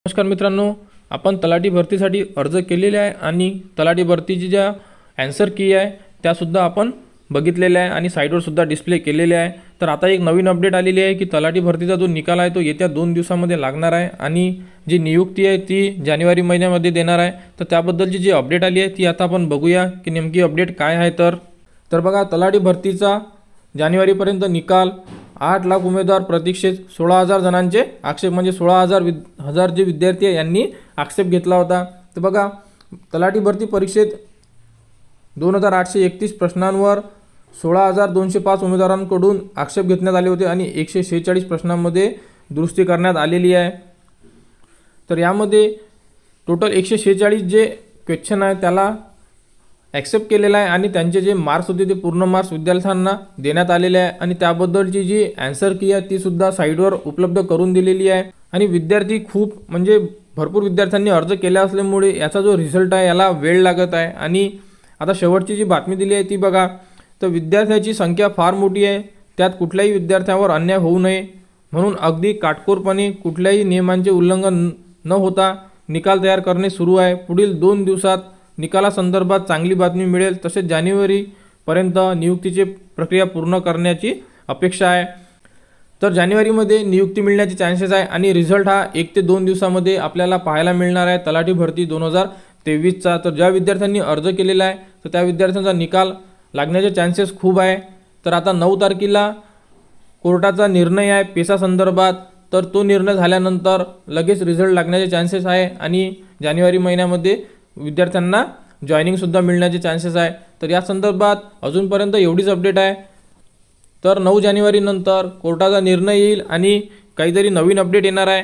नमस्कार मित्रांनो, आपण तलाठी भरतीसाठी अर्ज केलेले आहे आणि तलाठी भरतीची ज्या आन्सर की आहे त्यासुद्धा आपण बघितलेल्या आहे आणि साईटवर सुद्धा डिस्प्ले केलेले आहे। तर आता एक नवीन अपडेट आलेली आहे की तलाठी भरतीचा जो निकाल आहे तो येत्या 2 दिवसांमध्ये लागणार आहे आणि जी नियुक्ती आहे ती जानेवारी महिन्यामध्ये देणार आहे। तर त्याबद्दलची जी अपडेट आली आहे ती आता आपण बघूया की नेमकी अपडेट काय आहे। तर बघा, तलाठी भरतीचा जानेवारीपर्यंत निकाल 8 लाख उमेदवार प्रतीक्षेत 16,000 जणांचे आक्षेप म्हणजे 16,000 जे विद्यार्थी आहे यांनी आक्षेप घेतला होता। तर बघा, तलाठी भरती परीक्षेत 2,831 प्रश्नांवर 16,205 उमेदवारांकडून आक्षेप घेण्यात आले होते आणि 146 प्रश्नांमध्ये दुरुस्ती करण्यात आलेली आहे। तर यामध्ये टोटल 146 जे क्वेश्चन आहे त्याला ॲक्सेप्ट केलेला आहे आणि त्यांचे जे मार्क्स होते ते पूर्ण मार्क्स विद्यार्थ्यांना देण्यात आलेले आहे आणि त्याबद्दलची जी आन्सर की आहे ती सुद्धा साईटवर उपलब्ध करून दिलेली आहे। आणि विद्यार्थी खूप म्हणजे भरपूर विद्यार्थ्यांनी अर्ज केला असल्यामुळे याचा जो रिझल्ट आहे याला वेळ लागत आहे। आणि आता शेवटची जी बातमी दिली आहे ती बघा, तर विद्यार्थ्यांची संख्या फार मोठी आहे, त्यात कुठल्याही विद्यार्थ्यावर अन्याय होऊ नये म्हणून अगदी काटकोरपणे कुठल्याही नियमांचे उल्लंघन न होता निकाल तयार करणे सुरू आहे। पुढील 2 दिवसात निकालासंदर्भात चांगली बातमी मिळेल, तसेच जानेवारीपर्यंत नियुक्तीची प्रक्रिया पूर्ण करण्याची अपेक्षा आहे। तर जानेवारीमध्ये नियुक्ती मिळण्याचे चान्सेस आहे आणि रिझल्ट हा 1 ते 2 दिवसामध्ये आपल्याला पाहायला मिळणार आहे तलाठी भरती 2023चा। तर ज्या विद्यार्थ्यांनी अर्ज केलेला आहे तर त्या विद्यार्थ्यांचा निकाल लागण्याचे चान्सेस खूप आहे। तर आता 9 तारखेला कोर्टाचा निर्णय आहे पेसा संदर्भात, तर तो निर्णय झाल्यानंतर लगेच रिझल्ट लागण्याचे चान्सेस आहे आणि जानेवारी महिन्यामध्ये विद्यार्थ्यांना जॉईनिंगसुद्धा मिळण्याचे चान्सेस आहे। तर या संदर्भात अजूनपर्यंत एवढीच अपडेट आहे। तर 9 जानेवारीनंतर कोर्टाचा निर्णय येईल आणि काहीतरी नवीन अपडेट येणार आहे,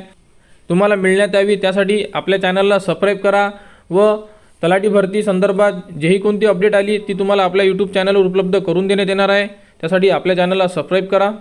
तुम्हाला मिळण्यात यावी त्यासाठी आपल्या चॅनलला सबस्क्राईब करा व तलाठी भरती संदर्भात जेही कोणती अपडेट आली ती तुम्हाला आपल्या यूट्यूब चॅनलवर उपलब्ध करून देण्यात येणार आहे। त्यासाठी आपल्या चॅनलला सबस्क्राईब करा।